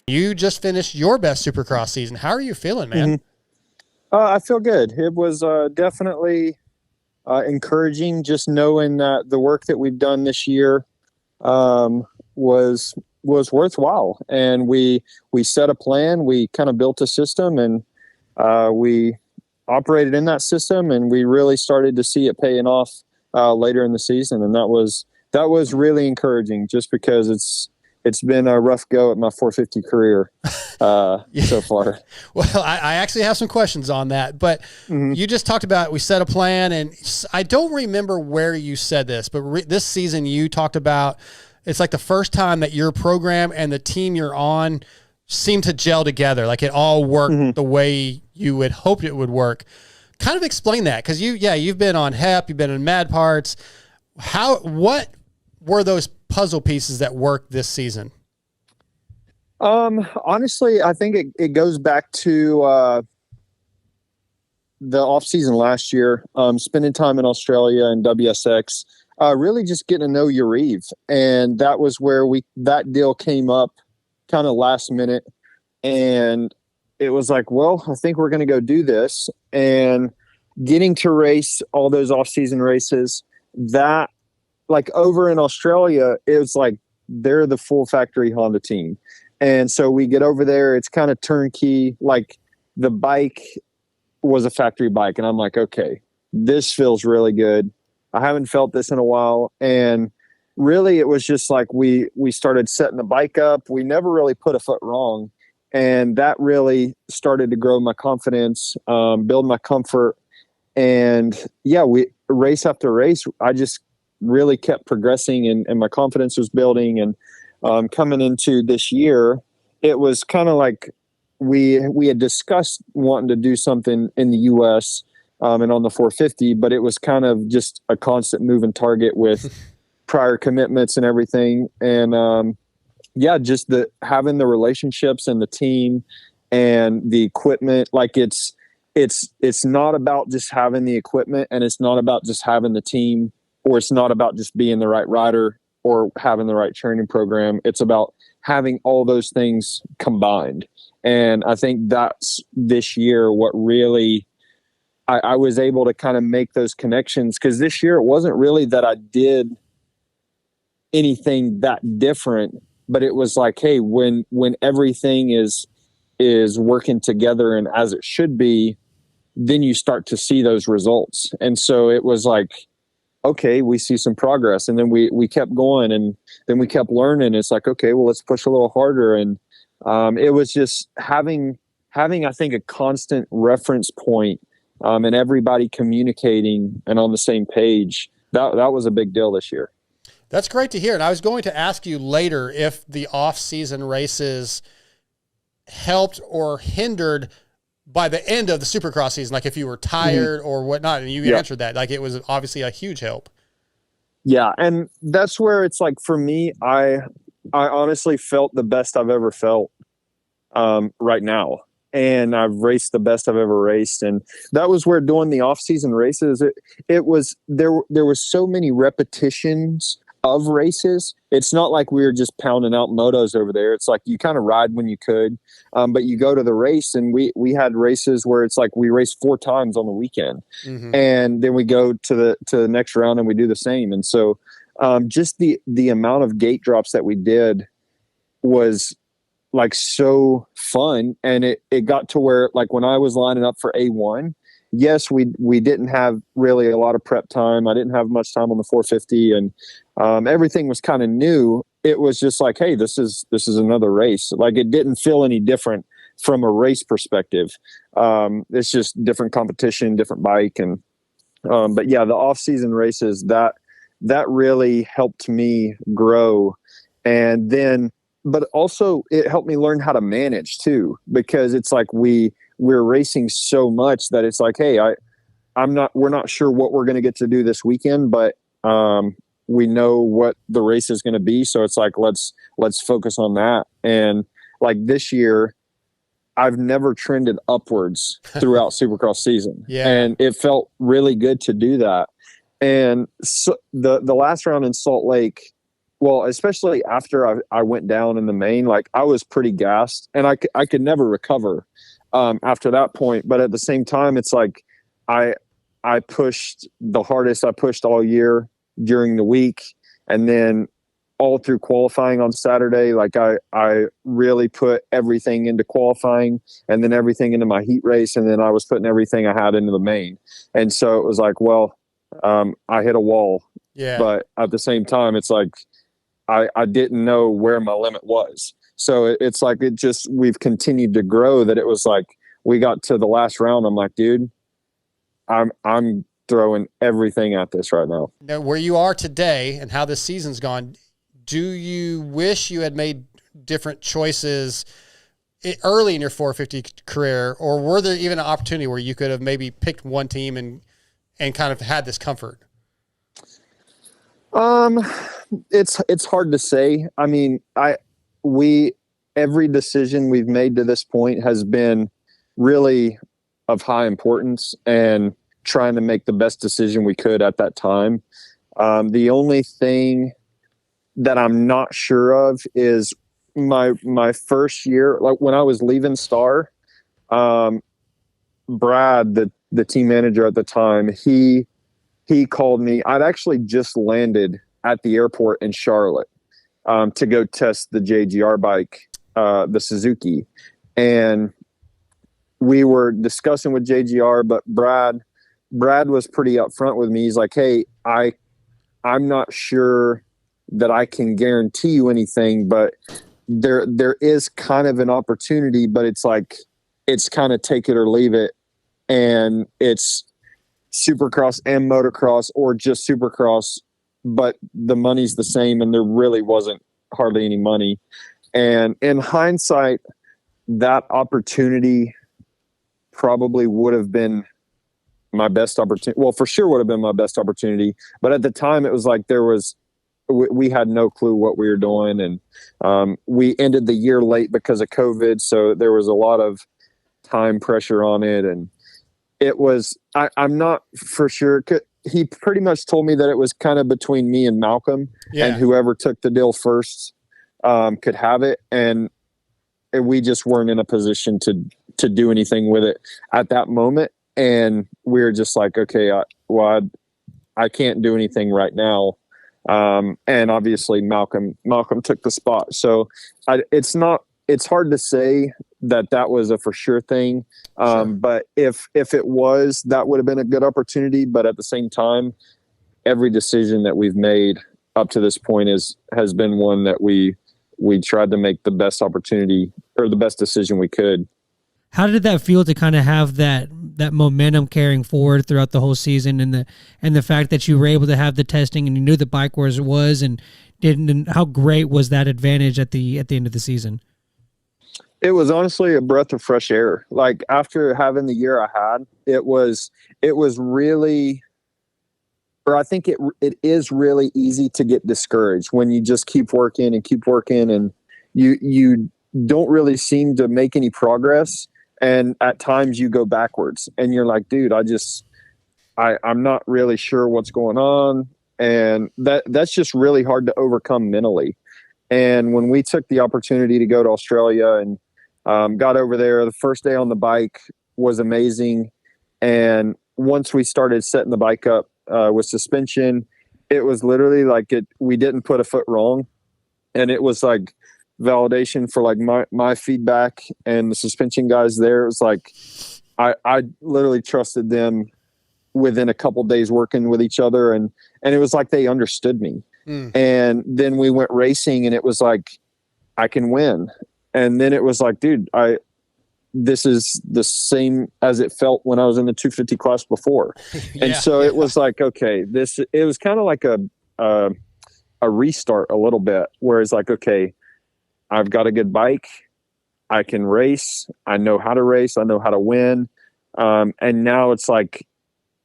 You just finished your best Supercross season. How are you feeling, man? I feel good. It was definitely encouraging just knowing that the work that we've done this year was worthwhile. And we set a plan, we kind of built a system, and we operated in that system, and we really started to see it paying off later in the season. And that was really encouraging, just because it's been a rough go at my 450 career so far. Well, I actually have some questions on that, but you just talked about, we set a plan, and I don't remember where you said this, but this season you talked about, it's like the first time that your program and the team you're on seem to gel together. Like it all worked the way you had hoped it would work. Kind of explain that. Cause you've been on HEP, you've been in Mad Parts. What were those puzzle pieces that worked this season? Honestly, I think it goes back to, the off season last year, spending time in Australia and WSX, really just getting to know Yariv. And that was where that deal came up kind of last minute. And it was like, well, I think we're going to go do this. And getting to race all those off season races, that, like, over in Australia, it was like, they're the full factory Honda team. And so we get over there, it's kind of turnkey. Like, the bike was a factory bike. And I'm like, okay, this feels really good. I haven't felt this in a while. And really, it was just like, we started setting the bike up. We never really put a foot wrong. And that really started to grow my confidence, build my comfort. And we race after race, I just really kept progressing, and my confidence was building. And coming into this year, it was kind of like we had discussed wanting to do something in the US and on the 450, but it was kind of just a constant moving target with prior commitments and everything. And just having the relationships and the team and the equipment, like it's not about just having the equipment, and it's not about just having the team, or it's not about just being the right rider or having the right training program. It's about having all those things combined. And I think that's this year what really I was able to kind of make those connections, because this year it wasn't really that I did anything that different, but it was like, hey, when everything is working together and as it should be, then you start to see those results. And so it was like, okay, we see some progress. And then we kept going, and then we kept learning. It's like, okay, well, let's push a little harder. And it was just having, I think, a constant reference point, and everybody communicating and on the same page. That was a big deal this year. That's great to hear. And I was going to ask you later if the off-season races helped or hindered by the end of the Supercross season, like if you were tired or whatnot, and you answered that, like it was obviously a huge help. Yeah. And that's where it's like, for me, I honestly felt the best I've ever felt right now. And I've raced the best I've ever raced. And that was where doing the off-season races, it was, there was so many repetitions of races. It's not like we were just pounding out motos over there. It's like you kind of ride when you could, but you go to the race, and we had races where it's like we raced 4 times on the weekend, and then we go to the next round and we do the same. And so just the amount of gate drops that we did was like so fun. And it got to where, like, when I was lining up for A1, yes, we didn't have really a lot of prep time. I didn't have much time on the 450, and everything was kind of new. It was just like, hey, this is another race. Like, it didn't feel any different from a race perspective. It's just different competition, different bike. And but yeah, the off-season races, that really helped me grow. And then, but also it helped me learn how to manage too, because it's like we're racing so much that it's like, hey, we're not sure what we're going to get to do this weekend, but we know what the race is going to be. So it's like, let's focus on that. And like this year, I've never trended upwards throughout Supercross season. Yeah. And it felt really good to do that. And so the last round in Salt Lake well, especially after I went down in the main, like I was pretty gassed, and I could never recover after that point. But at the same time, it's like I pushed the hardest I pushed all year during the week, and then all through qualifying on Saturday, like I really put everything into qualifying, and then everything into my heat race, and then I was putting everything I had into the main. And so it was like, well, I hit a wall. Yeah. But at the same time, it's like I didn't know where my limit was. So it's like we've continued to grow, that it was like we got to the last round. I'm like, dude, I'm throwing everything at this right now. Now, where you are today and how this season's gone, do you wish you had made different choices early in your 450 career, or were there even an opportunity where you could have maybe picked one team and kind of had this comfort? It's hard to say. I mean, every decision we've made to this point has been really of high importance and trying to make the best decision we could at that time. The only thing that I'm not sure of is my first year, like when I was leaving Star, Brad, the team manager at the time, he called me. I'd actually just landed at the airport in Charlotte to go test the JGR bike, the Suzuki. And we were discussing with JGR, but Brad was pretty upfront with me. He's like, hey, I'm not sure that I can guarantee you anything, but there is kind of an opportunity, but it's like, it's kind of take it or leave it. And it's Supercross and motocross, or just Supercross, but the money's the same, and there really wasn't hardly any money. And in hindsight, that opportunity probably would have been my best opportunity. Well, for sure would have been my best opportunity. But at the time, it was like we had no clue what we were doing. And we ended the year late because of COVID. So there was a lot of time pressure on it. And it was, I'm not for sure. He pretty much told me that it was kind of between me and Malcolm, and whoever took the deal first could have it. And we just weren't in a position to do anything with it at that moment. And we were just like, okay, I can't do anything right now. And obviously Malcolm took the spot. So it's hard to say that was a for sure thing. Sure. But if it was, that would have been a good opportunity. But at the same time, every decision that we've made up to this point has been one that we tried to make the best opportunity or the best decision we could. How did that feel to kind of have that momentum carrying forward throughout the whole season, and the fact that you were able to have the testing and you knew the bike was and how great was that advantage at the end of the season? It was honestly a breath of fresh air. Like after having the year I had, it was really, or I think it is really easy to get discouraged when you just keep working and you don't really seem to make any progress. And at times you go backwards and you're like, dude, I'm not really sure what's going on. And that's just really hard to overcome mentally. And when we took the opportunity to go to Australia and got over there, the first day on the bike was amazing. And once we started setting the bike up with suspension, it was literally like we didn't put a foot wrong. And it was like validation for like my feedback and the suspension guys there. It was like I literally trusted them within a couple days working with each other, and it was like they understood me. And then we went racing, and it was like I can win. And then it was like, dude, this is the same as it felt when I was in the 250 class before. And so it was like, okay, it was kind of like a restart a little bit, where it's like, okay, I've got a good bike. I can race. I know how to race. I know how to win. And now it's like,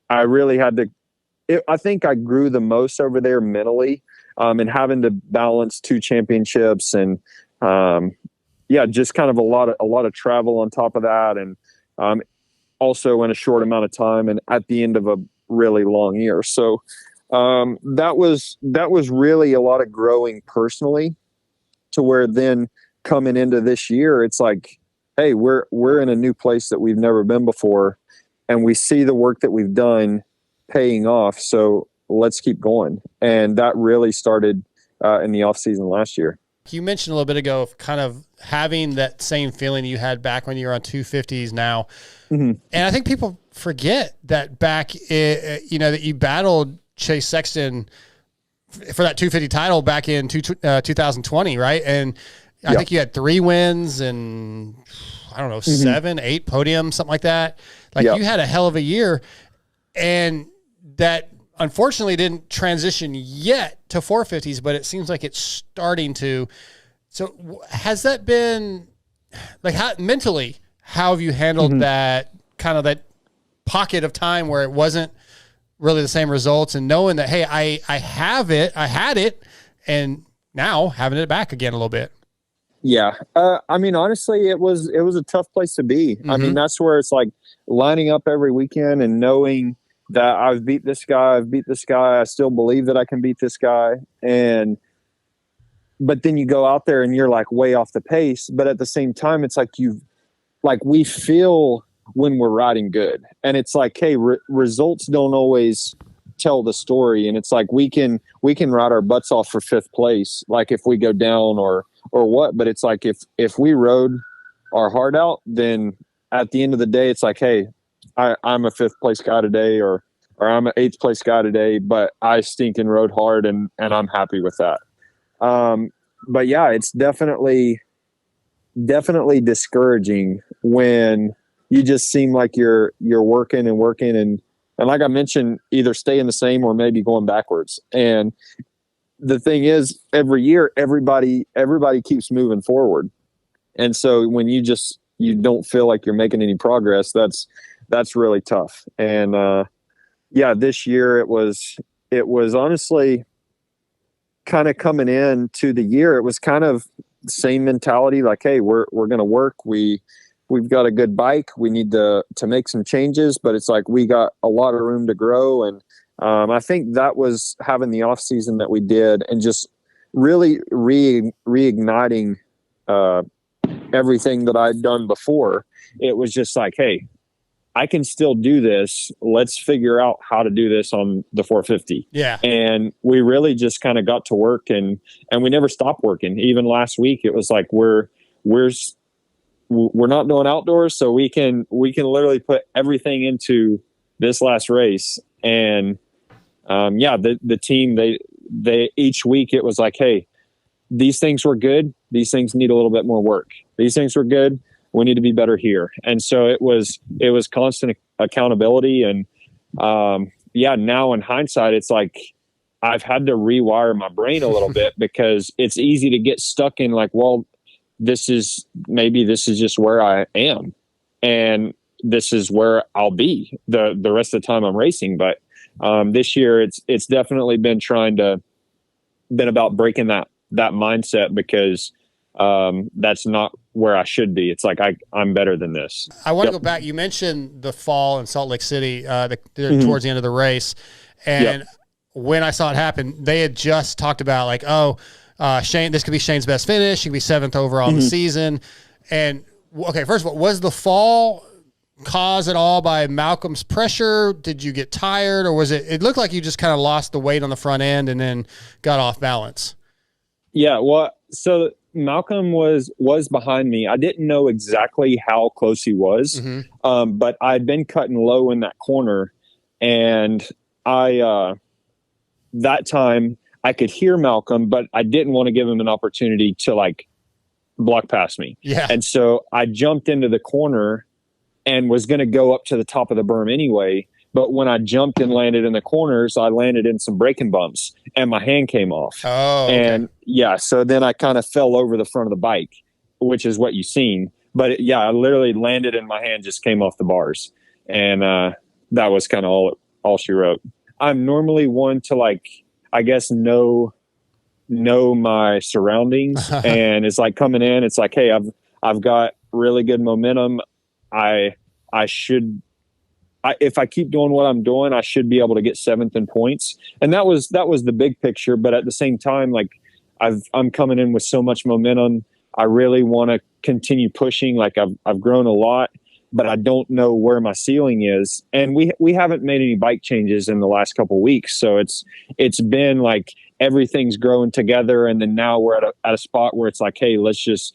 I really had to, I think I grew the most over there mentally, and having to balance 2 championships and, just kind of a lot of travel on top of that. And, also in a short amount of time and at the end of a really long year. So, That was really a lot of growing personally, to where then coming into this year, it's like, hey, we're in a new place that we've never been before, and we see the work that we've done paying off. So let's keep going. And that really started in the off season last year. You mentioned a little bit ago of kind of having that same feeling you had back when you were on 250s now. And I think people forget that back, that you battled Chase Sexton for that 250 title back in 2020, right? And I think you had 3 wins and, I don't know, 7, 8 podiums, something like that. Like you had a hell of a year, and that unfortunately didn't transition yet to 450s, but it seems like it's starting to. So has that been like, how mentally, how have you handled that kind of that pocket of time where it wasn't really the same results, and knowing that, hey, I had it, and now having it back again a little bit? Yeah. I mean, honestly, it was a tough place to be. I mean, that's where it's like lining up every weekend and knowing that I've beat this guy. I still believe that I can beat this guy. But then you go out there and you're like way off the pace. But at the same time, it's like we feel when we're riding good, and it's like, hey, results don't always tell the story. And it's like, we can ride our butts off for 5th place, like if we go down or what. But it's like, if we rode our heart out, then at the end of the day, it's like, hey, I'm a 5th place guy today, or I'm an 8th place guy today, but I stinking rode hard, and I'm happy with that. But yeah, it's definitely discouraging when you just seem like you're working and like I mentioned, either staying the same or maybe going backwards. And the thing is, every year, everybody keeps moving forward. And so when you don't feel like you're making any progress, that's really tough. And, this year it was honestly kind of coming into the year. It was kind of the same mentality. Like, hey, we're going to work. We've got a good bike. We need to make some changes, but it's like, we got a lot of room to grow. And, I think that was having the off season that we did, and just really reigniting, everything that I'd done before. It was just like, hey, I can still do this. Let's figure out how to do this on the 450. Yeah. And we really just kind of got to work, and we never stopped working. Even last week, it was like, we're not doing outdoors, so we can literally put everything into this last race. And the team, they each week it was like, hey, these things were good. These things need a little bit more work. These things were good. We need to be better here. And so it was constant accountability. And now in hindsight, it's like, I've had to rewire my brain a little bit, because it's easy to get stuck in like, well, this is just where I am, and this is where I'll be the rest of the time I'm racing. But this year it's definitely been about breaking that mindset, because that's not where I should be. It's like, I'm better than this. I want to go back. You mentioned the fall in Salt Lake City, towards the end of the race. And when I saw it happen, they had just talked about like, Shane, this could be Shane's best finish. He could be 7th overall in the season. And okay, first of all, was the fall caused at all by Malcolm's pressure? Did you get tired, or was it looked like you just kind of lost the weight on the front end and then got off balance? Yeah. Well, so Malcolm was behind me. I didn't know exactly how close he was, but I'd been cutting low in that corner, and that time I could hear Malcolm, but I didn't want to give him an opportunity to like block past me. Yeah. And so I jumped into the corner and was going to go up to the top of the berm anyway. But when I jumped and landed in the corners, I landed in some braking bumps, and my hand came off. Oh, okay. And so then I kind of fell over the front of the bike, which is what you've seen. But I literally landed and my hand just came off the bars. And that was kind of all she wrote. I'm normally one to like, I guess, know my surroundings. And it's like coming in, it's like, hey, I've got really good momentum. I if I keep doing what I'm doing, I should be able to get 7th in points. And that was the big picture. But at the same time, like I'm coming in with so much momentum. I really want to continue pushing. Like I've grown a lot, but I don't know where my ceiling is. And we haven't made any bike changes in the last couple of weeks. So it's been like everything's growing together. And then now we're at a spot where it's like, hey, let's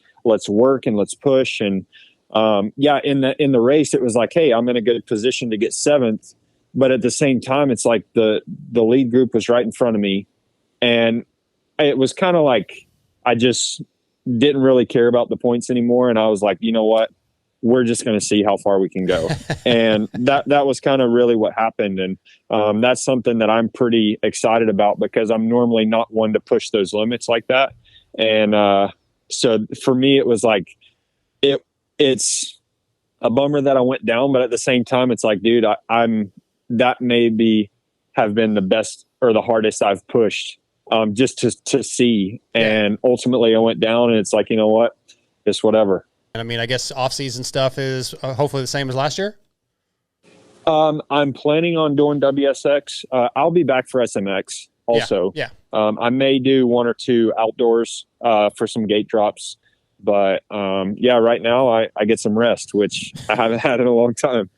work and let's push. And in the race, it was like, hey, I'm in a good position to get 7th. But at the same time, it's like the lead group was right in front of me. And it was kind of like I just didn't really care about the points anymore. And I was like, you know what? We're just going to see how far we can go. And that was kind of really what happened. And that's something that I'm pretty excited about because I'm normally not one to push those limits like that. And so for me, it was like, it's a bummer that I went down, but at the same time, it's like, dude, that maybe have been the best or the hardest I've pushed just to see. And ultimately I went down and it's like, you know what, it's whatever. And I mean, I guess off-season stuff is hopefully the same as last year. I'm planning on doing WSX. I'll be back for SMX also. Yeah. I may do 1 or 2 outdoors for some gate drops, but right now I get some rest, which I haven't had in a long time.